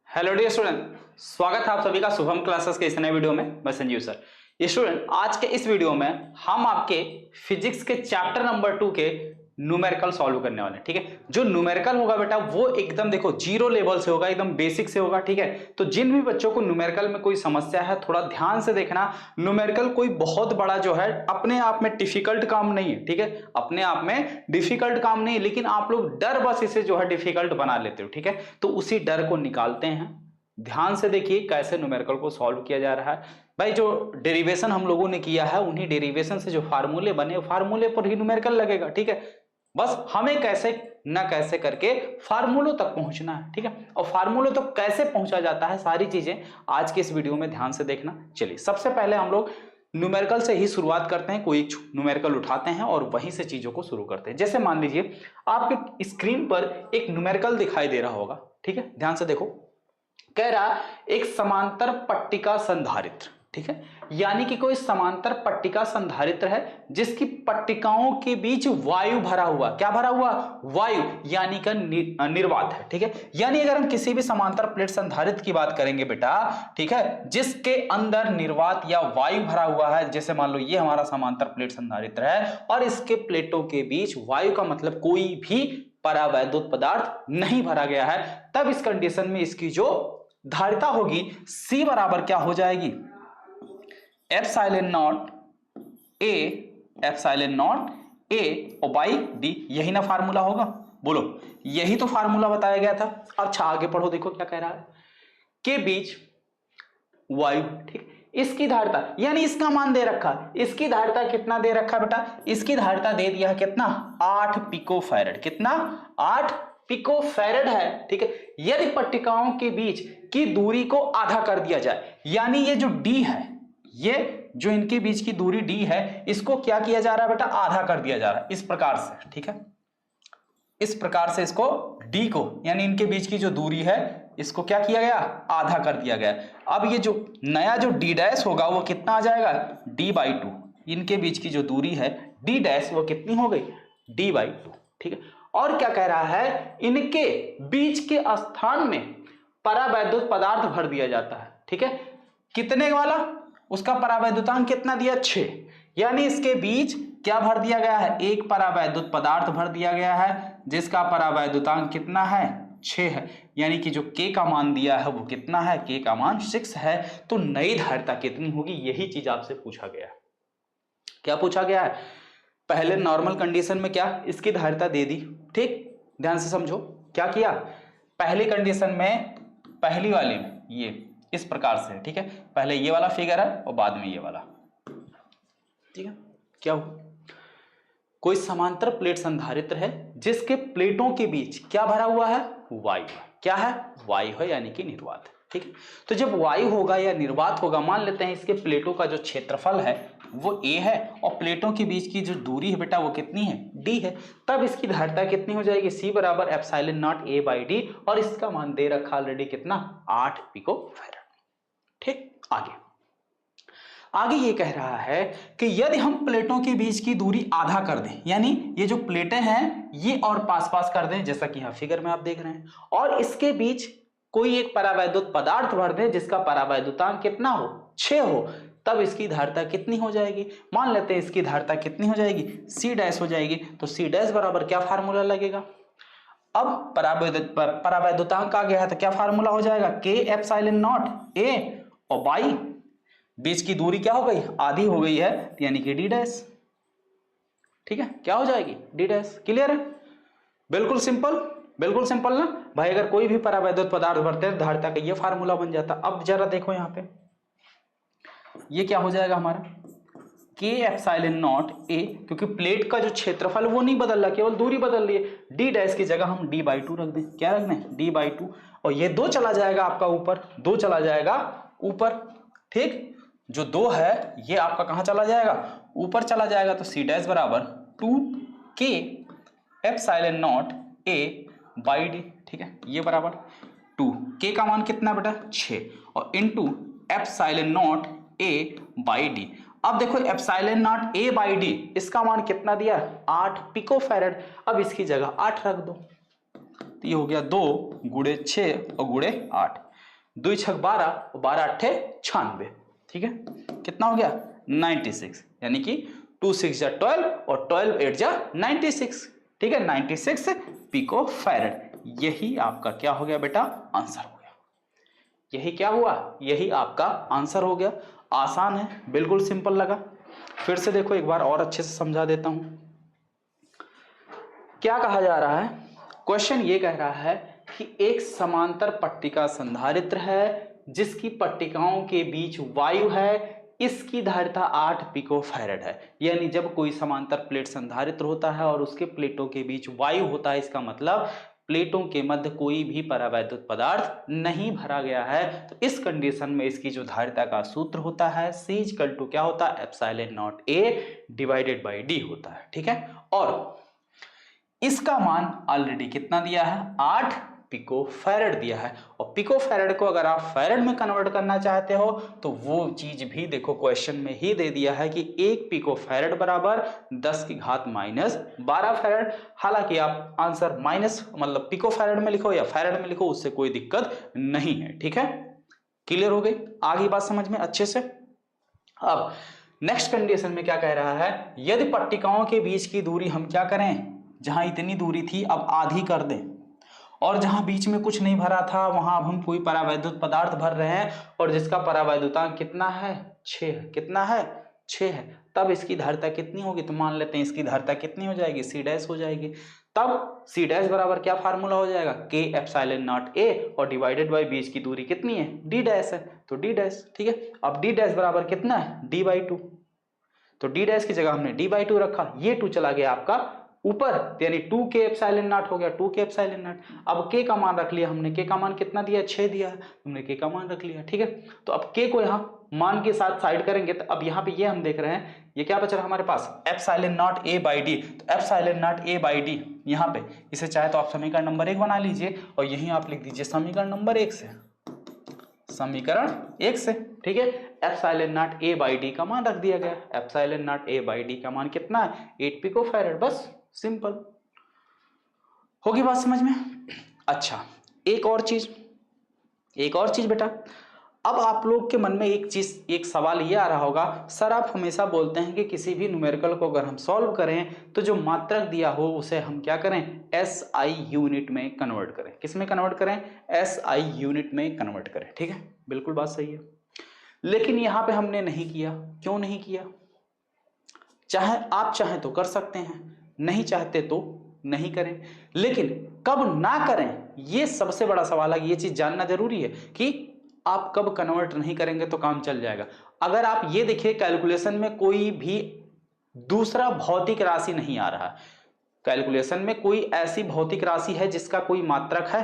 Hello dear student, स्वागत है आप सभी का शुभम क्लासेस के इस नए वीडियो में। मैं संजीव सर। ये स्टूडेंट, आज के इस वीडियो में हम आपके फिजिक्स के चैप्टर नंबर 2 के न्यूमेरिकल सॉल्व करने वाले हैं। ठीक है, जो न्यूमेरिकल होगा बेटा वो एकदम देखो जीरो लेवल से होगा, एकदम बेसिक से होगा। ठीक है, तो जिन भी बच्चों को न्यूमेरिकल में कोई समस्या है थोड़ा ध्यान से देखना। न्यूमेरिकल कोई बहुत बड़ा जो है अपने आप में डिफिकल्ट काम नहीं है। ठीक है, अपने आप में डिफिकल्ट काम नहीं है, लेकिन आप लोग डर बस इसे जो है डिफिकल्ट बना लेते हो। ठीक है, तो उसी डर को निकालते हैं। ध्यान से देखिए कैसे न्यूमेरिकल को सॉल्व किया जा रहा है। भाई जो डेरिवेशन हम लोगों ने किया है उन्हीं डेरिवेशन से जो फार्मूले बने फार्मूले पर ही न्यूमेरिकल लगेगा। ठीक है, बस हमें कैसे ना कैसे करके फार्मूलों तक पहुंचना है। ठीक है, और फार्मूलों तक कैसे पहुंचा जाता है सारी चीजें आज के इस वीडियो में ध्यान से देखना। चलिए सबसे पहले हम लोग न्यूमेरिकल से ही शुरुआत करते हैं। कोई न्यूमेरिकल उठाते हैं और वहीं से चीजों को शुरू करते हैं। जैसे मान लीजिए आपके स्क्रीन पर एक न्यूमेरिकल दिखाई दे रहा होगा। ठीक है, ध्यान से देखो। कह रहा एक समांतर पट्टिका संधारित्र। ठीक है, यानी कि कोई समांतर पट्टिका संधारित्र है जिसकी पट्टिकाओं के बीच वायु भरा हुआ। क्या भरा हुआ? वायु, यानी का निर्वात है। ठीक है, यानी अगर हम किसी भी समांतर प्लेट संधारित्र की बात करेंगे बेटा, ठीक है, जिसके अंदर निर्वात या वायु भरा हुआ है, जैसे मान लो ये हमारा समांतर प्लेट संधारित्र है और इसके प्लेटों के बीच वायु का मतलब कोई भी परावैद्युत पदार्थ नहीं भरा गया है, तब इस कंडीशन में इसकी जो धारिता होगी C बराबर क्या हो जाएगी? Epsilon naught A, epsilon naught A और बाई D। यही ना फार्मूला होगा? बोलो, यही तो फार्मूला बताया गया था। अच्छा आगे पढ़ो, देखो क्या कह रहा है। के बीच वायु, ठीक, इसकी धारिता यानी इसका मान दे रखा है। इसकी धारिता कितना दे रखा है बेटा? इसकी धारिता दे दिया है कितना? 8 पिको फैरेड। कितना? 8 पिको फैरेड है। ठीक है, यदि पट्टिकाओं के बीच की दूरी को आधा कर दिया जाए, यानी ये जो D है, ये जो इनके बीच की दूरी D है, इसको क्या किया जा रहा है बेटा? आधा कर दिया जा रहा है इस प्रकार से। ठीक है, इस प्रकार से इसको D को, यानी इनके बीच की जो दूरी है, इसको क्या किया गया? आधा कर दिया गया। अब ये जो नया जो D डैश होगा वो कितना आ जाएगा? D/2। इनके बीच की जो दूरी है D डैश वो कितनी हो गई? D/2। ठीक है, और क्या कह रहा है? इनके बीच के स्थान में परावैद्युत पदार्थ भर दिया जाता है। ठीक है, कितने वाला? उसका परावैद्युतांक कितना दिया? 6। यानी इसके बीच क्या भर दिया गया है? एक परावैद्युत पदार्थ भर दिया गया है जिसका परावैद्युतांक कितना है? 6 है। यानी कि जो K का मान दिया है वो कितना है? K का मान 6 है। तो नई धारिता कितनी होगी? यही चीज आपसे पूछा गया है। क्या पूछा गया है? पहले नॉर्मल कंडीशन में क्या इसकी धारिता दे दी। ठीक, ध्यान से समझो क्या किया। पहली कंडीशन में, पहली वाली में ये इस प्रकार से, ठीक है, पहले ये वाला फिगर है और बाद में ये वाला। ठीक है, क्या हो? कोई समांतर प्लेट संधारित्र है जिसके प्लेटों के बीच क्या भरा हुआ है? वायु। क्या है? वायु है, यानी कि निर्वात है। ठीक है, तो जब वायु होगा या निर्वात होगा, मान लेते हैं इसके प्लेटों का जो क्षेत्रफल है वो A है और प्लेटों के बीच की जो दूरी है बेटा वो कितनी है? D है। तब इसकी धारिता कितनी हो जाएगी? C बराबर एप्सिलॉन नॉट A/D, और इसका मान दे रखा ऑलरेडी कितना? 8 पिको फैराड। ठीक, आगे ये कह रहा है कि यदि हम प्लेटों के बीच की दूरी आधा कर दें, यानी ये जो प्लेटें हैं ये और पास पास कर दें, जैसा कि यहां फिगर में आप देख रहे हैं, और इसके बीच कोई एक परावैद्युत पदार्थ भर दें जिसका परावैद्युतांक कितना हो? 6 हो, तब इसकी धारिता कितनी हो जाएगी? मान लेते हैं इसकी धारिता कितनी हो जाएगी? C डैश हो जाएगी। तो C डैश बराबर क्या फार्मूला लगेगा? अब परावैद्युतांक आ गया है तो क्या फार्मूला हो जाएगा? K एप्सिलॉन नॉट A और बाई बीच की दूरी क्या हो गई? आधी हो गई है, यानी कि D डैश। ठीक है, क्या हो जाएगी? D dash. क्लियर है? बिल्कुल सिंपल, बिल्कुल सिंपल ना भाई। अगर कोई भी परावैद्युत पदार्थ भरते हैं धारिता का ये फार्मूला बन जाता। अब जरा देखो यहां पे, ये क्या हो जाएगा हमारा? K एप्सिलॉन नॉट A, क्योंकि प्लेट का जो क्षेत्रफल वो नहीं बदल रहा, केवल दूरी बदल रही है। D डैश की जगह हम D/2 रख दें। क्या रख दें? D/2, और ये 2 चला जाएगा आपका ऊपर, 2 चला जाएगा ऊपर। ठीक, जो 2 है ये आपका कहां चला जाएगा? ऊपर चला जाएगा। तो C डैश बराबर 2K एप्सिलॉन नॉट A/D। ठीक है, ये बराबर 2, K का मान कितना बेटा? 6, और इंटू एप्सिलॉन नॉट A/D। अब देखो एप्सिलॉन नॉट A/D इसका मान कितना दिया? 8 पिको फैरेड। अब इसकी जगह 8 रख दो, तो ये हो गया 2 गुणे 6 और गुणे 8। 2 छक 12 और 12 अट्ठे 96, ठीक है, कितना हो गया 96, यानी कि 2 6 जा 12 और 12 8 जा 96, ठीक है, 96 पिको फैरेड। यही आपका क्या हो गया बेटा, आंसर हो गया। यही क्या हुआ, यही आपका आंसर हो गया। आसान है, बिल्कुल सिंपल लगा। फिर से देखो एक बार और अच्छे से समझा देता हूं। क्या कहा जा रहा है, क्वेश्चन ये कह रहा है कि एक समांतर पट्टिका संधारित्र है जिसकी पट्टिकाओं के बीच वायु है, इसकी धारिता 8 पिको फैरेड है। यानी जब कोई समांतर प्लेट संधारित्र होता है और उसके प्लेटों के बीच वायु होता है, इसका मतलब प्लेटों के मध्य कोई भी परावैद्युत पदार्थ नहीं भरा गया है, तो इस कंडीशन में इसकी जो धारिता का सूत्र होता है C = क्या होता है, epsilon naught A divided by D होता है, ठीक है। और इसका मान ऑलरेडी कितना दिया है, 8 पिको फैरेड दिया है। और पिको फैरेड को अगर आप फैरेड में कन्वर्ट करना चाहते हो तो वो चीज भी देखो क्वेश्चन में ही दे दिया है कि 1 पिको फैरेड बराबर 10 की घात -12 फैरेड। हालांकि आप आंसर माइनस मतलब पिको फैरेड में लिखो या फैरेड में लिखो, उससे कोई दिक्कत नहीं है, ठीक है। क्लियर हो गई, आगे बात समझ में अच्छे से। अब नेक्स्ट कंडीशन में क्या कह रहा है, यदि पट्टिकाओं के बीच की दूरी हम क्या करें, जहां इतनी दूरी थी अब आधी कर दें, और जहां बीच में कुछ नहीं भरा था वहां अब हम कोई परावैद्युत पदार्थ भर रहे हैं और जिसका परावैद्युतांक कितना है, 6 है। कितना है, 6 है। तब इसकी धारिता कितनी होगी, तो मान लेते हैं इसकी धारिता कितनी हो जाएगी, C' हो जाएगी। तब C' बराबर क्या फार्मूला हो जाएगा, K एप्सिलॉन नॉट A और डिवाइडेड बाई बीच की दूरी कितनी है, D' है, तो D', ठीक है। अब D' बराबर कितना है, D/2, तो D' की जगह हमने D/2 रखा, ये 2 चला गया आपका ऊपर, यानी 2K एप्सिलॉन नॉट हो गया, 2K एप्सिलॉन नॉट। अब K का मान रख लिया हमने, K का मान कितना दिया, 6 दिया है, हमने K का मान रख लिया, ठीक है। तो अब K को यहाँ मान के साथ साइड करेंगे तो अब यहाँ पे ये हम देख रहे हैं, ये क्या बच रहा है हमारे पास, epsilon naught A by D। तो epsilon naught A by D यहाँ पे, इसे चाहे तो आप समीकरण नंबर 1 बना लीजिए और यहीं आप लिख दीजिए समीकरण नंबर 1 से, समीकरण 1 से, ठीक है। Epsilon naught A by D का मान रख दिया गया, epsilon naught A by D का मान कितना है, 8 पिको फैरेड। बस सिंपल, होगी बात समझ में। अच्छा, एक और चीज बेटा, अब आप लोग के मन में एक सवाल ये आ रहा होगा, सर आप हमेशा बोलते हैं कि किसी भी न्यूमेरिकल को अगर हम सॉल्व करें तो जो मात्रक दिया हो उसे हम क्या करें, SI यूनिट में कन्वर्ट करें। किस में कन्वर्ट करें, SI यूनिट में कन्वर्ट करें, ठीक है, बिल्कुल बात सही है। लेकिन यहां पे हमने नहीं किया, क्यों नहीं किया, आप चाहें तो कर सकते हैं, नहीं चाहते तो नहीं करें। लेकिन कब ना करें, ये सबसे बड़ा सवाल है, ये चीज जानना जरूरी है कि आप कब कन्वर्ट नहीं करेंगे तो काम चल जाएगा। अगर आप ये देखिए कैलकुलेशन में कोई भी दूसरा भौतिक राशि नहीं आ रहा, कैलकुलेशन में कोई ऐसी भौतिक राशि है जिसका कोई मात्रक है,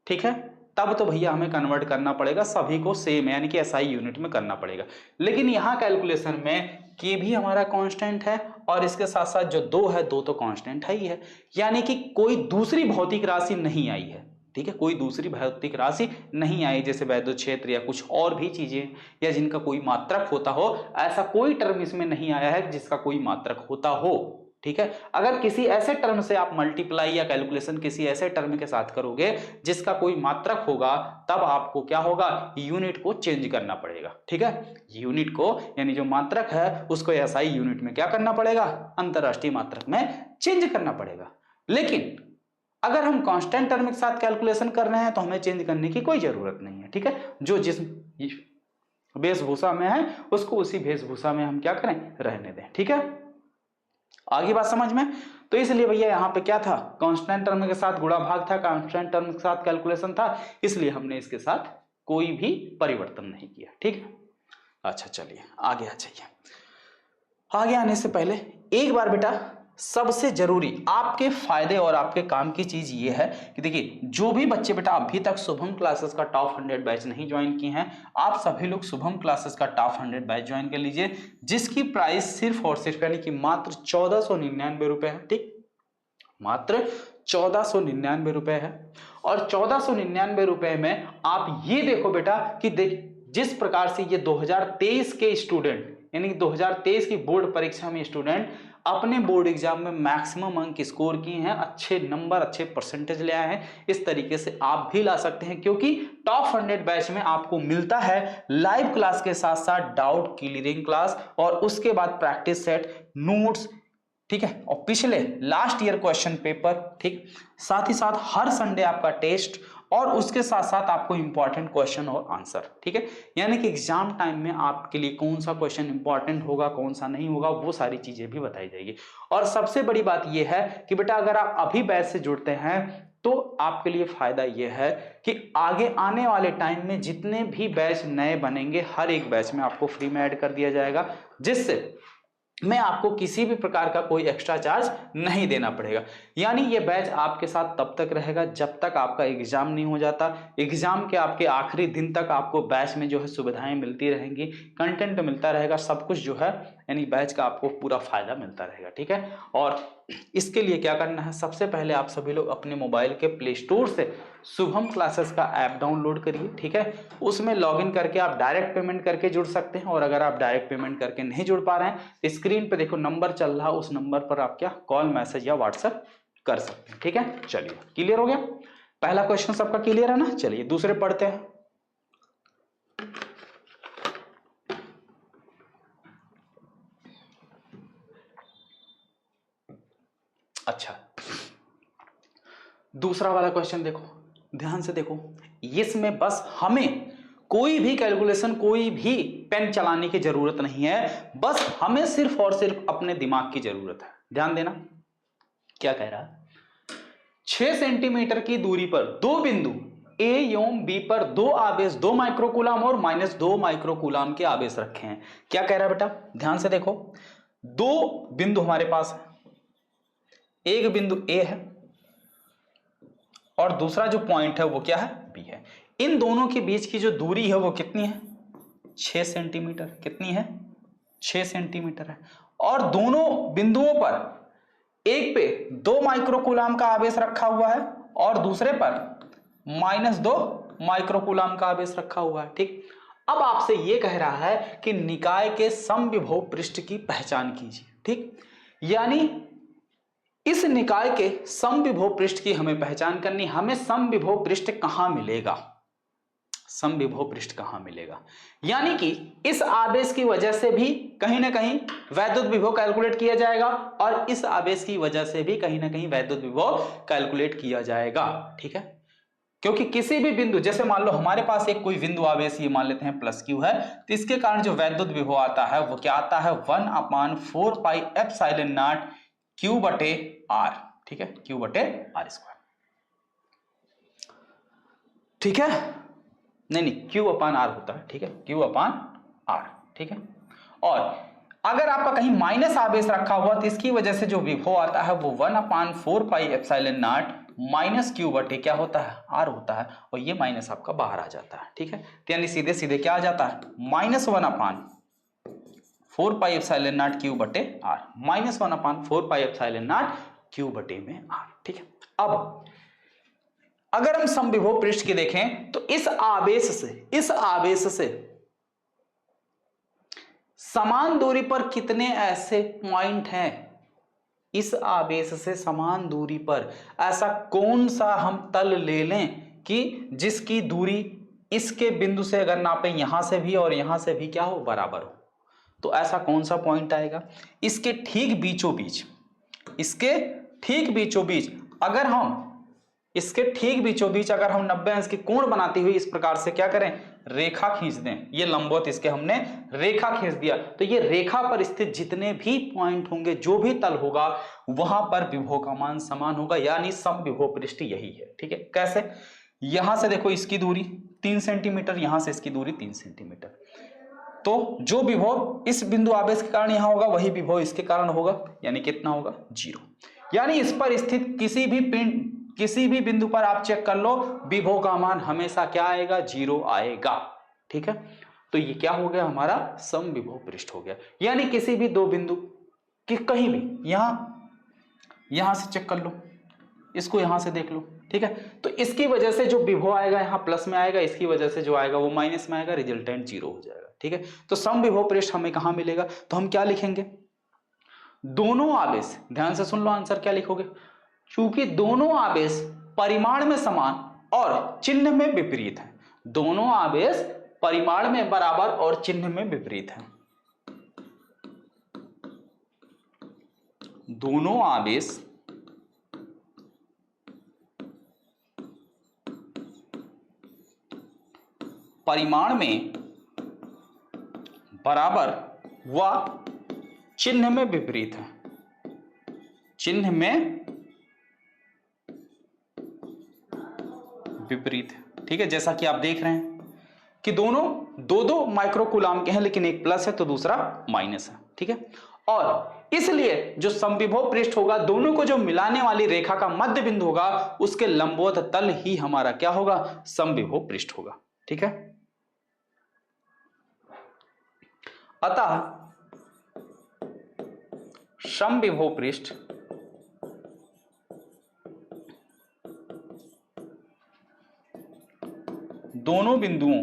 ठीक है, तब तो भैया हमें कन्वर्ट करना पड़ेगा, सभी को सेम यानी कि SI यूनिट में करना पड़ेगा। लेकिन यहां कैलकुलेशन में K भी हमारा कांस्टेंट है और इसके साथ साथ जो 2 है, 2 तो कांस्टेंट है ही है, यानी कि कोई दूसरी भौतिक राशि नहीं आई है, ठीक है, कोई दूसरी भौतिक राशि नहीं आई, जैसे वैद्युत क्षेत्र या कुछ और भी चीजें या जिनका कोई मात्रक होता हो, ऐसा कोई टर्म इसमें नहीं आया है जिसका कोई मात्रक होता हो, ठीक है। अगर किसी ऐसे टर्म से आप मल्टीप्लाई या कैलकुलेशन किसी ऐसे टर्म के साथ करोगे जिसका कोई मात्रक होगा, तब आपको क्या होगा, यूनिट को चेंज करना पड़ेगा, ठीक है। यूनिट को यानी जो मात्रक है उसको SI यूनिट में क्या करना पड़ेगा, अंतरराष्ट्रीय मात्रक में चेंज करना पड़ेगा। लेकिन अगर हम कांस्टेंट टर्म के साथ कैलकुलेशन कर रहे हैं तो हमें चेंज करने की कोई जरूरत नहीं है, ठीक है। जो जिस वेशभूषा में है उसको उसी वेशभूषा में हम क्या करें, रहने दें, ठीक है। आगे बात समझ में। तो इसलिए भैया यहाँ पे क्या था, कांस्टेंट टर्म के साथ गुणा भाग था, कांस्टेंट टर्म के साथ कैलकुलेशन था, इसलिए हमने इसके साथ कोई भी परिवर्तन नहीं किया, ठीक है। अच्छा चलिए आगे आ जाइए। आगे आने से पहले एक बार बेटा सबसे जरूरी आपके फायदे और आपके काम की चीज ये है कि देखिए, जो भी बच्चे बेटा अभी तक शुभम क्लासेस का टॉप 100 बैच नहीं ज्वाइन किए हैं, आप सभी लोग शुभम क्लासेस का टॉप 100 बैच ज्वाइन कर लीजिए, जिसकी प्राइस सिर्फ और सिर्फ यानी कि मात्र 1499 रुपए है, ठीक, मात्र 1499 रुपए है। और 1499 रुपए में आप ये देखो बेटा कि जिस प्रकार से ये 2023 के स्टूडेंट यानी कि 2023 की बोर्ड परीक्षा में स्टूडेंट अपने बोर्ड एग्जाम में मैक्सिमम अंक स्कोर किए हैं, अच्छे नंबर अच्छे परसेंटेज ले आए हैं। इस तरीके से आप भी ला सकते हैं, क्योंकि टॉप 100 बैच में आपको मिलता है लाइव क्लास के साथ साथ डाउट क्लियरिंग क्लास और उसके बाद प्रैक्टिस सेट, नोट्स, ठीक है, और पिछले लास्ट ईयर क्वेश्चन पेपर, ठीक, साथ ही साथ हर संडे आपका टेस्ट और उसके साथ साथ आपको इंपॉर्टेंट क्वेश्चन और आंसर, ठीक है। यानी कि एग्जाम टाइम में आपके लिए कौन सा क्वेश्चन इंपॉर्टेंट होगा, कौन सा नहीं होगा, वो सारी चीजें भी बताई जाएगी। और सबसे बड़ी बात यह है कि बेटा अगर आप अभी बैच से जुड़ते हैं तो आपके लिए फायदा यह है कि आगे आने वाले टाइम में जितने भी बैच नए बनेंगे हर एक बैच में आपको फ्री में ऐड कर दिया जाएगा, जिससे में आपको किसी भी प्रकार का कोई एक्स्ट्रा चार्ज नहीं देना पड़ेगा। यानी ये बैच आपके साथ तब तक रहेगा जब तक आपका एग्जाम नहीं हो जाता। एग्जाम के आपके आखिरी दिन तक आपको बैच में जो है सुविधाएं मिलती रहेंगी, कंटेंट मिलता रहेगा, सब कुछ जो है यानी बैच का आपको पूरा फायदा मिलता रहेगा, ठीक है। और इसके लिए क्या करना है, सबसे पहले आप सभी लोग अपने मोबाइल के प्ले स्टोर से शुभम क्लासेस का ऐप डाउनलोड करिए, ठीक है। उसमें लॉगिन करके आप डायरेक्ट पेमेंट करके जुड़ सकते हैं, और अगर आप डायरेक्ट पेमेंट करके नहीं जुड़ पा रहे हैं तो स्क्रीन पे देखो नंबर चल रहा है, उस नंबर पर आप क्या कॉल, मैसेज या व्हाट्सएप कर सकते हैं, ठीक है। चलिए क्लियर हो गया, पहला क्वेश्चन सबका क्लियर है ना। चलिए दूसरे पढ़ते हैं। अच्छा, दूसरा वाला क्वेश्चन देखो, ध्यान से देखो। इसमें बस हमें कोई भी कैलकुलेशन, कोई भी पेन चलाने की जरूरत नहीं है, बस हमें सिर्फ और सिर्फ अपने दिमाग की जरूरत है। ध्यान देना, क्या कह रहा है, 6 सेंटीमीटर की दूरी पर दो बिंदु ए एवं बी पर दो आवेश 2 माइक्रोकूलम और -2 माइक्रोकूलम के आवेश रखे हैं। क्या कह रहा है बेटा, ध्यान से देखो, दो बिंदु हमारे पास है, एक बिंदु ए है और दूसरा जो पॉइंट है वो क्या है, बी है। इन दोनों के बीच की जो दूरी है वो कितनी है, 6 सेंटीमीटर। कितनी है, 6 सेंटीमीटर है। और दोनों बिंदुओं पर एक पे 2 माइक्रोकूलम का आवेश रखा हुआ है और दूसरे पर -2 माइक्रोकूलम का आवेश रखा हुआ है, ठीक। अब आपसे ये कह रहा है कि निकाय के समविभव पृष्ठ की पहचान कीजिए, ठीक। यानी इस निकाय के समविभव पृष्ठ की हमें पहचान करनी, हमें समविभव पृष्ठ कहां मिलेगा, समविभव पृष्ठ कहां मिलेगा। यानी कि इस आवेश की वजह से भी कहीं ना कहीं वैद्युत विभव कैलकुलेट किया जाएगा और इस आवेश की वजह से भी कहीं ना कहीं वैद्युत विभव कैलकुलेट किया जाएगा, ठीक है। क्योंकि किसी भी बिंदु, जैसे मान लो हमारे पास एक कोई बिंदु आवेश ये मान लेते हैं +q है, तो इसके कारण जो वैद्युत विभव आता है वो क्या आता है, 1/4πε0 Q/r, ठीक है, Q/r², ठीक है। नहीं, Q/r होता है, ठीक है, Q/r, ठीक है। और अगर आपका कहीं माइनस आवेश रखा हुआ तो इसकी वजह से जो विभव आता है वो 1/4πε0 -q/ क्या होता है, r होता है, और ये माइनस आपका बाहर आ जाता है, ठीक है। तो यानी सीधे सीधे क्या आ जाता है, -1/4πε0 Q/r, -1/4πε0 Q/r, ठीक है। अब अगर हम समविभव पृष्ठ की देखें तो इस आवेश से समान दूरी पर कितने ऐसे पॉइंट हैं, इस आवेश से समान दूरी पर ऐसा कौन सा हम तल ले लें कि जिसकी दूरी इसके बिंदु से अगर नापे यहां से भी और यहां से भी क्या हो, बराबर हो। तो ऐसा कौन सा पॉइंट आएगा, इसके ठीक बीचों बीच, इसके ठीक बीचों बीच अगर हम इसके ठीक बीचों बीच अगर हम 90 अंश की कोण बनाती हुई इस प्रकार से क्या करें, रेखा खींच दें, ये लंबवत इसके हमने रेखा खींच दिया, तो ये रेखा पर स्थित जितने भी पॉइंट होंगे, जो भी तल होगा, वहां पर विभव का मान समान होगा, यानी समविभव पृष्ठ यही है, ठीक है। कैसे, यहां से देखो इसकी दूरी 3 सेंटीमीटर, यहां से इसकी दूरी 3 सेंटीमीटर, तो जो विभव इस बिंदु आवेश के कारण यहां होगा वही विभव इसके कारण होगा, यानी कितना होगा, 0। यानी इस पर स्थित किसी भी बिंदु पर आप चेक कर लो, विभव का मान हमेशा क्या आएगा, 0 आएगा, ठीक है। तो ये क्या हो गया, हमारा समविभव पृष्ठ हो गया। यानी किसी भी दो बिंदु कि कहीं भी यहां से चेक कर लो, इसको यहां से देख लो, ठीक है। तो इसकी वजह से जो विभव आएगा यहां प्लस में आएगा, इसकी वजह से जो आएगा वो माइनस में आएगा, रिजल्टेंट 0 हो जाएगा, ठीक है। तो समविभव पृष्ठ हमें कहां मिलेगा, तो हम क्या लिखेंगे, दोनों आवेश, ध्यान से सुन लो आंसर क्या लिखोगे, क्योंकि दोनों आवेश परिमाण में समान और चिन्ह में विपरीत है। दोनों आवेश परिमाण में बराबर और चिन्ह में विपरीत है। दोनों आवेश परिमाण में बराबर व चिन्ह में विपरीत है। चिन्ह में विपरीत है। ठीक है, जैसा कि आप देख रहे हैं कि दोनों दो दो माइक्रोकूलाम के हैं, लेकिन एक प्लस है तो दूसरा माइनस है। ठीक है, और इसलिए जो समविभव पृष्ठ होगा, दोनों को जो मिलाने वाली रेखा का मध्य बिंदु होगा, उसके लंबवत तल ही हमारा क्या होगा, समविभव पृष्ठ होगा। ठीक है, अतः समविभव पृष्ठ दोनों बिंदुओं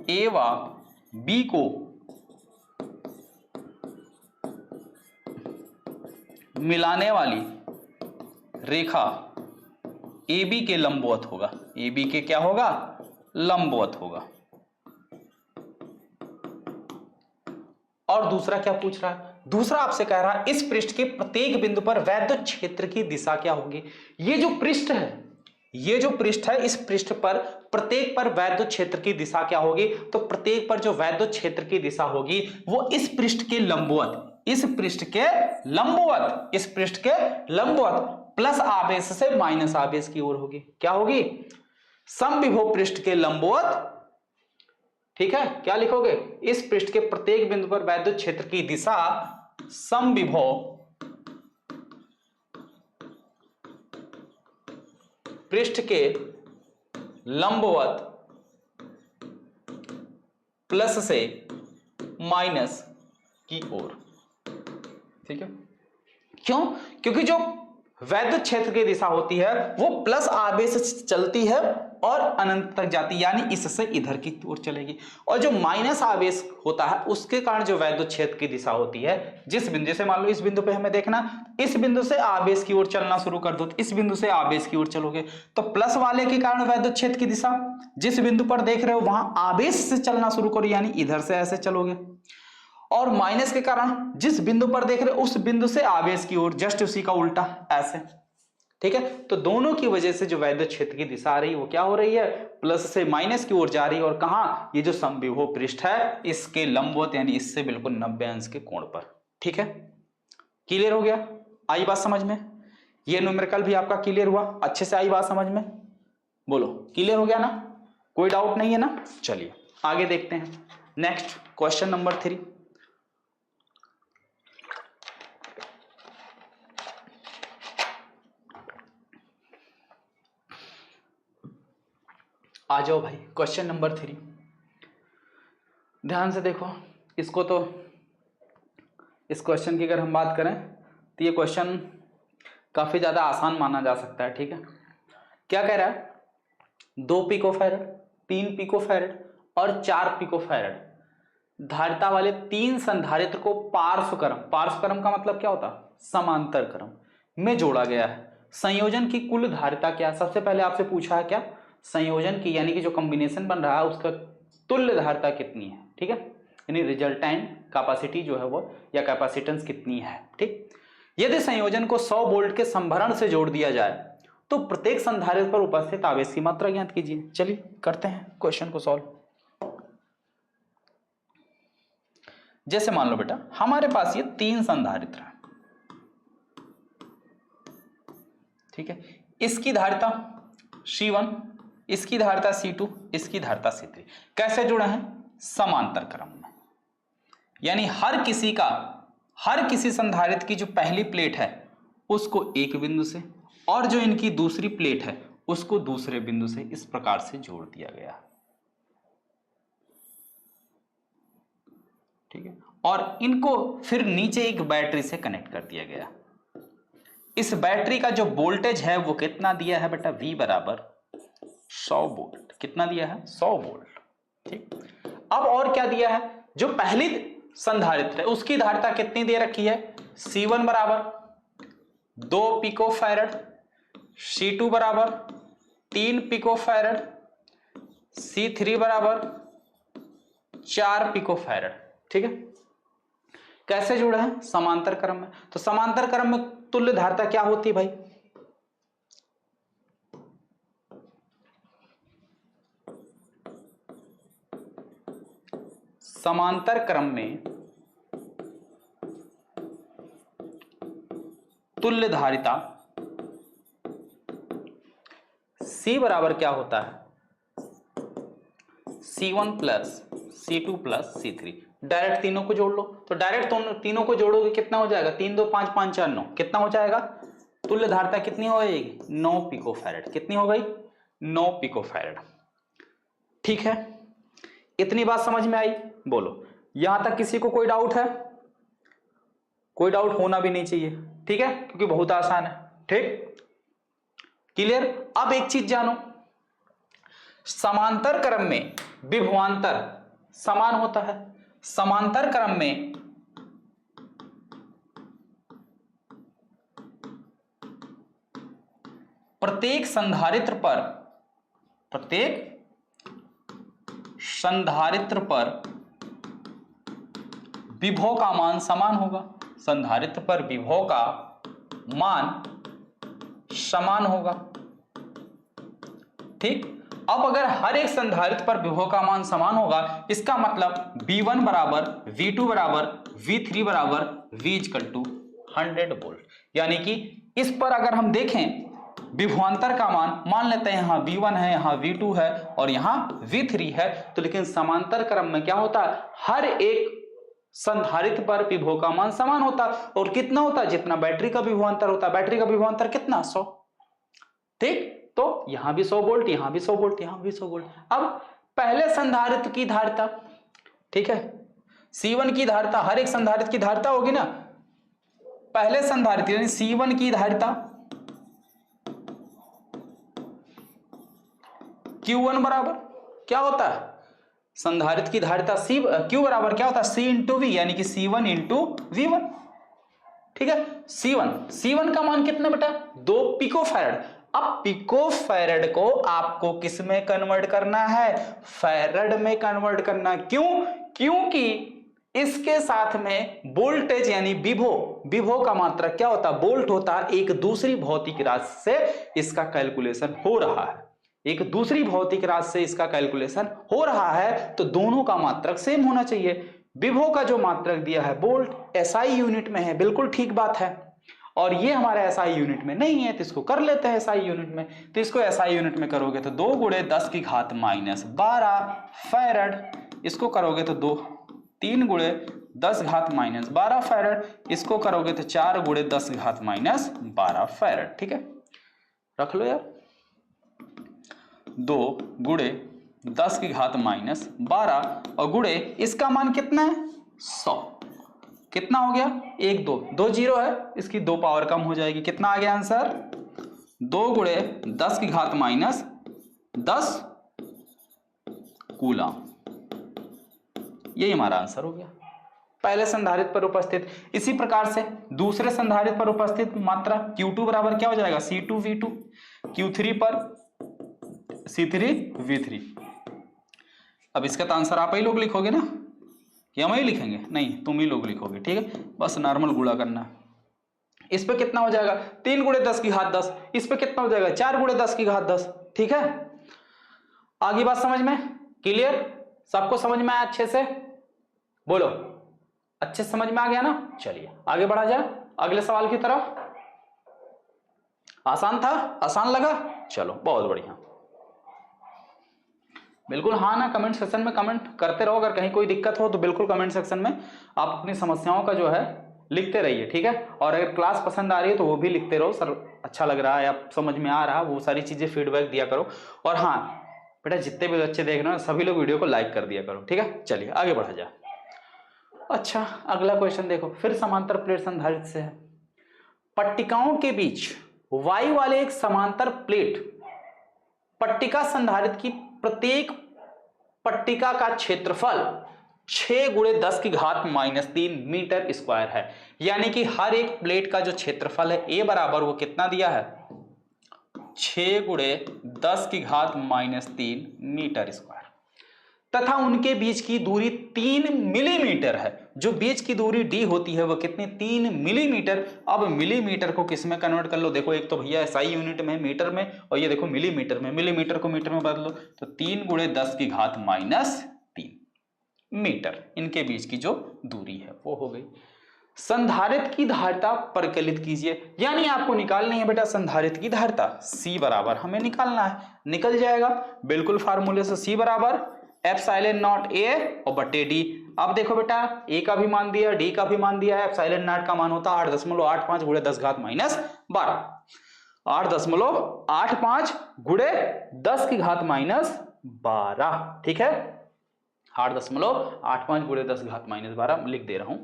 ए व बी को मिलाने वाली रेखा ए बी के लंबवत होगा। ए बी के क्या होगा, लंबवत होगा। और दूसरा क्या पूछ रहा है, दूसरा आपसे कह रहा है इस पृष्ठ के प्रत्येक बिंदु पर वैद्युत क्षेत्र की दिशा क्या होगी। ये जो पृष्ठ है, ये जो पृष्ठ है, इस पृष्ठ पर प्रत्येक पर वैद्युत क्षेत्र की दिशा क्या होगी, तो प्रत्येक पर जो वैद्युत क्षेत्र की दिशा होगी वो इस पृष्ठ के लंबवत, इस पृष्ठ के लंबवत, इस पृष्ठ के लंबवत प्लस आवेश से माइनस आवेश की ओर होगी। क्या होगी, समविभव पृष्ठ के लंबवत। ठीक है, क्या लिखोगे, इस पृष्ठ के प्रत्येक बिंदु पर वैद्युत क्षेत्र की दिशा समविभव पृष्ठ के लंबवत प्लस से माइनस की ओर। ठीक है, क्यों, क्योंकि जो वैद्युत क्षेत्र की दिशा होती है वो प्लस आवेश से चलती है और अनंत तक जाती है, यानी इससे इधर की ओर चलेगी। और जो माइनस आवेश होता है उसके कारण जो वैद्युत क्षेत्र की दिशा होती है, जिस बिंदु से, मान लो इस बिंदु पे हमें देखना, इस बिंदु से आवेश की ओर चलना शुरू कर दो, इस बिंदु से आवेश की ओर चलोगे तो प्लस वाले के कारण वैद्युत क्षेत्र की दिशा, जिस बिंदु पर देख रहे हो वहां आवेश से चलना शुरू करो, यानी इधर से ऐसे चलोगे। और माइनस के कारण जिस बिंदु पर देख रहे हो उस बिंदु से आवेश की ओर, जस्ट उसी का उल्टा ऐसे। ठीक है, तो दोनों की वजह से जो वैद्युत क्षेत्र की दिशा आ रही है वो क्या हो रही है, प्लस से माइनस की ओर जा रही है। और कहां, ये जो समविभव पृष्ठ है इसके लंबवत, यानी इससे बिल्कुल 90 अंश के कोण पर। ठीक है, क्लियर हो गया, आई बात समझ में, ये न्यूमेरिकल भी आपका क्लियर हुआ, अच्छे से आई बात समझ में, बोलो क्लियर हो गया ना, कोई डाउट नहीं है ना। चलिए आगे देखते हैं, नेक्स्ट क्वेश्चन नंबर 3। आ जाओ भाई, क्वेश्चन नंबर 3, ध्यान से देखो इसको। तो इस क्वेश्चन की अगर हम बात करें तो ये क्वेश्चन काफी ज्यादा आसान माना जा सकता है। ठीक है, क्या कह रहा है, 2 पिकोफैरड, 3 पिकोफैरड और 4 पिकोफैरड धारिता वाले 3 संधारित्र को पार्श्वक्रम, पार्श्वक्रम का मतलब क्या होता है, समांतर क्रम में जोड़ा गया है। संयोजन की कुल धारिता क्या, सबसे पहले आपसे पूछा है क्या, संयोजन की, यानी कि जो कॉम्बिनेशन बन रहा है उसका तुल्य धारिता कितनी है। ठीक है, यानी रिजल्टेंट कैपेसिटी जो है वो, या कैपेसिटेंस कितनी है। ठीक, यदि संयोजन को 100 वोल्ट के संभरण से जोड़ दिया जाए तो प्रत्येक संधारित्र पर उपस्थित आवेश की मात्रा ज्ञात कीजिए। चलिए करते हैं क्वेश्चन को सॉल्व। जैसे मान लो बेटा हमारे पास ये 3 संधारित्र है। ठीक है, इसकी धारिता C1, इसकी धारिता C2, इसकी धारिता C3। कैसे जुड़े हैं, समांतर क्रम में, यानी हर किसी संधारित्र की जो पहली प्लेट है उसको एक बिंदु से, और जो इनकी दूसरी प्लेट है उसको दूसरे बिंदु से, इस प्रकार से जोड़ दिया गया। ठीक है, और इनको फिर नीचे एक बैटरी से कनेक्ट कर दिया गया। इस बैटरी का जो वोल्टेज है वो कितना दिया है बेटा, V बराबर 100 वोल्ट। कितना दिया है, 100 वोल्ट। ठीक, अब और क्या दिया है, जो पहली संधारित्र है उसकी धारिता कितनी दे रखी है, C1 बराबर 2 पिकोफैरड, C2 बराबर 3 पिकोफैरड, C3 बराबर 4 पिकोफैरड। ठीक है, कैसे जुड़े हैं, समांतर क्रम में। तो समांतर क्रम में तुल्य धारिता क्या होती है भाई, समांतर क्रम में तुल्य धारिता C बराबर क्या होता है, C1 plus C2 plus C3। Direct तीनों को जोड़ लो, तो डायरेक्ट तीनों को जोड़ोगे कितना हो जाएगा, 3 2 5 5 4 9, कितना हो जाएगा, तुल्य धारिता कितनी हो जाएगी, 9 पिकोफैरड। कितनी हो गई, 9 पिकोफैरड। ठीक है, इतनी बात समझ में आई, बोलो यहां तक किसी को कोई डाउट है, कोई डाउट होना भी नहीं चाहिए, ठीक है, क्योंकि बहुत आसान है। ठीक, क्लियर। अब एक चीज जानो, समांतर क्रम में विभवांतर समान होता है। समांतर क्रम में प्रत्येक संधारित्र पर विभव का मान समान होगा। संधारित्र पर विभव का मान समान होगा। ठीक, अब अगर हर एक संधारित्र पर विभव का मान समान होगा, इसका मतलब V1 बराबर V2 बराबर V3 बराबर V = 100 वोल्ट। यानी कि इस पर अगर हम देखें विभवांतर का मान लेते हैं यहां V1 है, यहां V2 है और यहां V3 है, तो लेकिन समांतर क्रम में क्या होता है, हर एक संधारित्र पर विभव का मान समान होता है। और कितना होता है, जितना बैटरी का विभवांतर होता है। बैटरी का विभवांतर कितना, 100। ठीक, तो यहां भी 100 वोल्ट, यहां भी 100 वोल्ट, यहां भी 100 वोल्ट। अब पहले संधारित्र की धारिता, ठीक है, C1 की धारिता, हर एक संधारित्र की धारिता होगी ना, पहले संधारित्र यानी C1 की धारिता Q1 बराबर क्या होता है, संधारित्र की धारिता Q बराबर क्या होता है, C × V, यानी कि C1 × V1। ठीक है, C1 का मान कितना बेटा, 2 पिकोफैरड। अब पिकोफैरड को आपको किस में कन्वर्ट करना है, फैरड में कन्वर्ट करना। क्यों, क्योंकि इसके साथ में वोल्टेज यानी विभव का मात्रक क्या होता है, वोल्ट होता है। एक दूसरी भौतिक राशि से इसका कैलकुलेशन हो रहा है, एक दूसरी भौतिक राशि से इसका कैलकुलेशन हो रहा है, तो दोनों का मात्रक सेम होना चाहिए। विभव का जो मात्रक दिया है वोल्ट, SI यूनिट में है, बिल्कुल ठीक बात है। और ये हमारे SI यूनिट में नहीं है, तो इसको कर लेते हैं SI यूनिट में। तो इसको SI यूनिट में करोगे तो 2 × 10⁻12 फैरड, इसको करोगे तो 3 × 10⁻12 फैरड, इसको करोगे तो 4 × 10⁻12 फैरड। ठीक है, रख लो यार, 2 × 10⁻12 और गुणे इसका मान कितना है, 100। कितना हो गया, 1 2 0 है, इसकी 2 पावर कम हो जाएगी। कितना आ गया आंसर, 2 × 10⁻10 कूलम। यही हमारा आंसर हो गया, पहले संधारित्र पर उपस्थित। इसी प्रकार से दूसरे संधारित्र पर उपस्थित मात्रा Q2 बराबर क्या हो जाएगा, C2 V2, Q3 पर C3 V3। अब इसका तो आंसर आप ही लोग लिखोगे ना, कि हम ही लिखेंगे, नहीं तुम ही लोग लिखोगे। ठीक है, बस नॉर्मल गुणा करना है। इस पे कितना हो जाएगा, 3 × 10⁻10, इस पे कितना हो जाएगा, 4 × 10⁻10। ठीक है, आगे बात समझ में क्लियर, सबको समझ में आया अच्छे से, बोलो अच्छे से समझ में आ गया ना। चलिए आगे बढ़ा जाए अगले सवाल की तरफ। आसान था, आसान लगा, चलो बहुत बढ़िया, बिल्कुल हाँ ना कमेंट सेक्शन में कमेंट करते रहो। अगर कहीं कोई दिक्कत हो तो बिल्कुल कमेंट सेक्शन में आप अपनी समस्याओं का जो है लिखते रहिए। ठीक है, और अगर क्लास पसंद आ रही है तो वो भी लिखते रहो, सर अच्छा लग रहा है, आप समझ में आ रहा है, वो सारी चीजें फीडबैक दिया करो। और हाँ बेटा, जितने भी बच्चे देख रहे हो सभी लोग वीडियो को लाइक कर दिया करो। ठीक है, चलिए आगे बढ़ा जाए। अच्छा, अगला क्वेश्चन देखो, फिर समांतर प्लेट संधारित्र से है। पट्टिकाओं के बीच वायु वाले एक समांतर प्लेट पट्टिका संधारित्र की प्रत्येक पट्टिका का क्षेत्रफल 6 गुणे 10 की घात -3 मीटर स्क्वायर है। यानी कि हर एक प्लेट का जो क्षेत्रफल है ए बराबर वो कितना दिया है, 6 गुणे 10 की घात -3 मीटर स्क्वायर, तथा उनके बीच की दूरी 3 मिलीमीटर है। जो बीच की दूरी डी होती है वो कितनी, 3 मिलीमीटर। अब मिलीमीटर को किस में कन्वर्ट कर लो, देखो एक तो भैया एसआई यूनिट में, मीटर में, और ये देखो मिलीमीटर में, मिलीमीटर को मीटर में बदलो तो 3 गुणे 10 की घात -3 मीटर इनके बीच की जो दूरी है वो हो गई। संधारित्र की धारिता परिकलित कीजिए, यानी आपको निकालनी है बेटा संधारित्र की धारिता। C बराबर हमें निकालना है, निकल जाएगा बिल्कुल फार्मूले से। C बराबर एप्सिलॉन नॉट ए और बटे डी। अब देखो बेटा ए का भी मान दिया, डी का भी मान दिया है। एप्सिलॉन नॉट का मान होता है 8.85 गुणे 10 घात -12, 8.85 गुणे 10 की घात -12, ठीक है। 8.85 गुणे 10 घात -12 लिख दे रहा हूं।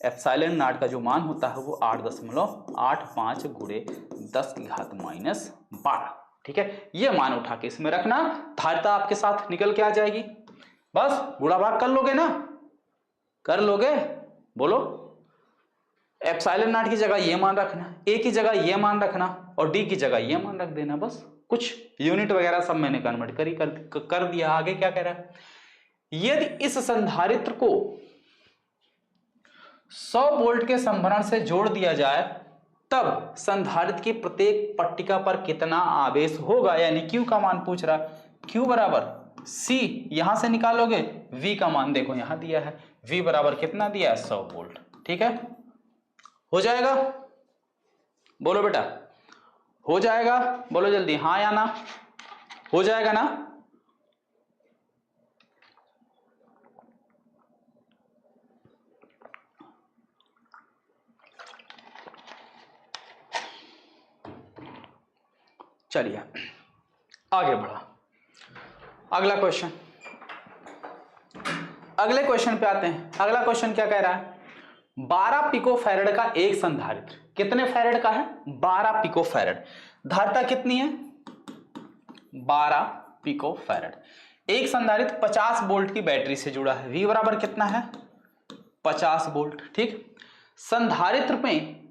एप्सिलॉन नॉट का जो मान होता है वो 8.85 गुणे 10 की घात -12, ठीक है। ये मान उठा के इसमें रखना, धारिता आपके साथ निकल के आ जाएगी। बस गुणा भाग कर लोगे ना, कर लोगे, बोलो। एप्सिलॉन नॉट की जगह ये मान रखना, ए की जगह ये मान रखना और डी की जगह ये मान रख देना। बस कुछ यूनिट वगैरह सब मैंने कन्वर्ट कर दिया। आगे क्या कह रहा है, यदि इस संधारित्र को 100 वोल्ट के संभरण से जोड़ दिया जाए तब संधारित्र की प्रत्येक पट्टिका पर कितना आवेश होगा, यानी Q का मान पूछ रहा है। Q बराबर C, यहां से निकालोगे V का मान देखो यहां दिया है, V बराबर कितना दिया है 100 वोल्ट, ठीक है। हो जाएगा, बोलो बेटा हो जाएगा, बोलो जल्दी हाँ या ना, हो जाएगा ना। चलिए आगे बढ़ा, अगला क्वेश्चन, अगले क्वेश्चन पे आते हैं। अगला क्वेश्चन क्या कह रहा है, 12 पिको फैरेड का एक संधारित्र, कितने फैरेड का है, 12 पिको फैरेड। धारिता कितनी है, 12 पिको फैरेड। एक संधारित्र 50 वोल्ट की बैटरी से जुड़ा है, V बराबर कितना है 50 वोल्ट, ठीक। संधारित्र में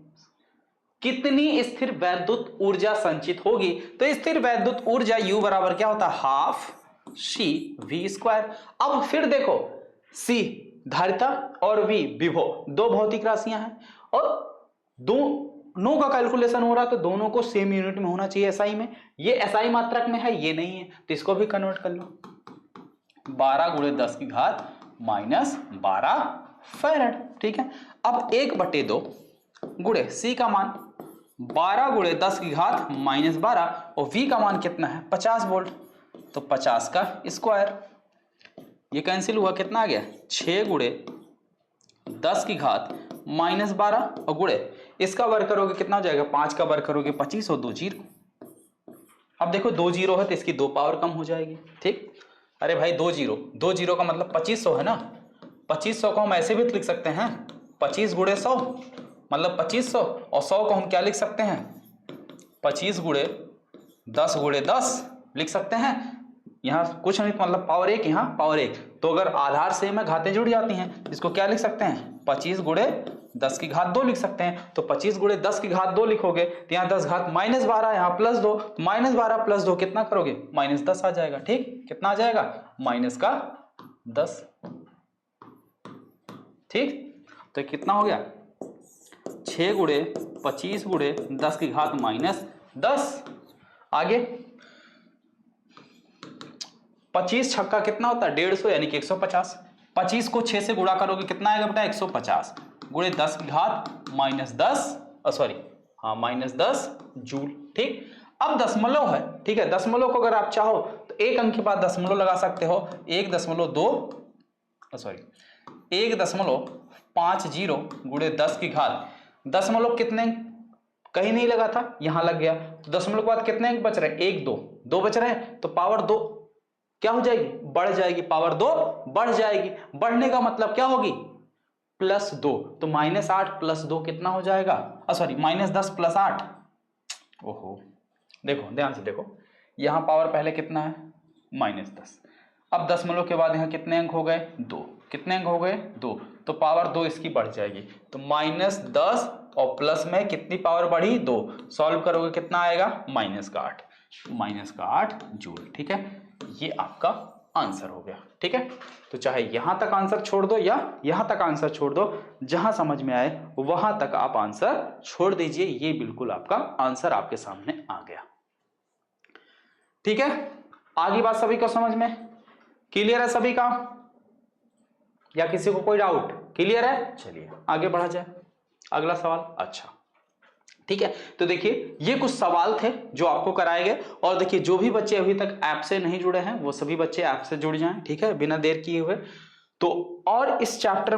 कितनी स्थिर वैद्युत ऊर्जा संचित होगी, तो स्थिर वैद्युत ऊर्जा U बराबर क्या होता है, हाफ C V स्क्वायर। अब फिर देखो C धारिता और V विभव, दो भौतिक राशियां हैं और दोनों का कैलकुलेशन हो रहा है तो दोनों को सेम यूनिट में होना चाहिए SI में। ये SI मात्रक में है, ये नहीं है, तो इसको भी कन्वर्ट कर लो। 12 गुणे 10 की घात -12 फैरेड, ठीक है। अब 1/2 गुणे C का मान 12 गुणे 10 की घात -12 और V का मान कितना है 50 वोल्ट, तो 50 का स्क्वायर, ये कैंसिल हुआ, कितना आ गया 6 गुणे 10 की घात -12 और गुणे इसका वर्ग करोगे कितना हो जाएगा, 5 का वर्ग करोगे 25 और 2 जीरो। अब देखो 2 जीरो है तो इसकी 2 पावर कम हो जाएगी, ठीक। अरे भाई 2 जीरो का मतलब 2500 है ना, 2500 को हम ऐसे भी लिख सकते हैं 25 गुणे 100 मतलब 2500, और 100 को हम क्या लिख सकते हैं 25 गुणे 10 गुणे 10 लिख सकते हैं। यहाँ कुछ नहीं मतलब पावर 1, यहाँ पावर 1, तो अगर आधार से में घातें जुड़ जाती हैं इसको क्या लिख सकते हैं 25 गुणे 10 की घात 2 लिख सकते हैं। तो 25 गुणे 10 की घात 2 लिखोगे तो यहाँ 10 घात -12, यहाँ +2, -12 + 2 कितना करोगे -10 आ जाएगा, ठीक। कितना आ जाएगा -10, ठीक। तो कितना हो गया 6 गुणे 25 गुणे 10 की घात -10। आगे 25 छक्का कितना होता है 150 यानी कि 150। 25 को 6 से गुणा करोगे कितना आएगा बेटा 150 गुणे 10 की घात -10 जूल, ठीक। अब दशमलव है, ठीक है। दशमलव को अगर आप चाहो तो एक अंक के बाद दशमलव लगा सकते हो, 1.50 गुणे 10 की घात, दशमलव कितने कहीं नहीं लगा था यहां लग गया, तो दशमलव के बाद कितने अंक बच रहे हैं 1 2 बच रहे हैं, तो पावर 2 क्या हो जाएगी बढ़ जाएगी, पावर 2 बढ़ जाएगी। बढ़ने का मतलब क्या होगी +2, तो -8 + 2 कितना हो जाएगा, -10 + 8। ओहो देखो ध्यान से देखो, यहां पावर पहले कितना है -10, अब दशमलव के बाद यहाँ कितने अंक हो गए? 2। कितने अंक हो गए? 2। तो पावर 2 इसकी बढ़ जाएगी, तो -10 और प्लस में कितनी पावर बढ़ी? 2। सॉल्व करोगे कितना आएगा? -8। -8 जूल। ठीक है, ये आपका आंसर हो गया। ठीक है, तो चाहे यहां तक आंसर छोड़ दो या यहां तक आंसर छोड़ दो, जहां समझ में आए वहां तक आप आंसर छोड़ दीजिए। ये बिल्कुल आपका आंसर आपके सामने आ गया। ठीक है, आगे बात सभी को समझ में क्लियर है? सभी का, या किसी को कोई डाउट? क्लियर है? चलिए आगे बढ़ा जाए। अगला सवाल। अच्छा ठीक है, तो देखिए ये कुछ सवाल थे जो आपको कराए गए, और देखिए जो भी बच्चे अभी तक ऐप से नहीं जुड़े हैं वो सभी बच्चे ऐप से जुड़ जाएं। ठीक है, बिना देर किए हुए। तो और इस चैप्टर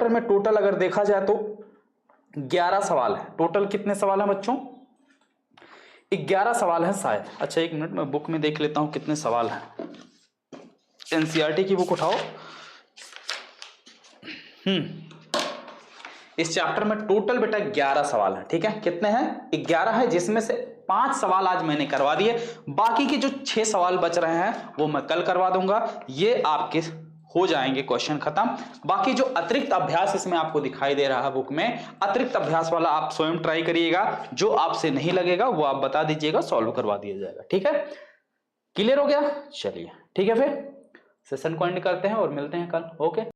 में टोटल अगर देखा जाए तो 11 सवाल है। टोटल कितने सवाल हैं बच्चों? 11 सवाल है शायद। अच्छा एक मिनट, मैं बुक में देख लेता हूं कितने सवाल हैं। एनसीईआरटी की बुक उठाओ। इस चैप्टर में टोटल बेटा 11 सवाल हैं। ठीक है, कितने हैं? 11 है, जिसमें से 5 सवाल आज मैंने करवा दिए। बाकी के जो 6 सवाल बच रहे हैं वो मैं कल करवा दूंगा। ये आपके हो जाएंगे क्वेश्चन खत्म। बाकी जो अतिरिक्त अभ्यास इसमें आपको दिखाई दे रहा है बुक में, अतिरिक्त अभ्यास वाला आप स्वयं ट्राई करिएगा। जो आपसे नहीं लगेगा वो आप बता दीजिएगा, सॉल्व करवा दिया जाएगा। ठीक है, क्लियर हो गया? चलिए ठीक है, फिर सेशन को एंड करते हैं और मिलते हैं कल। ओके।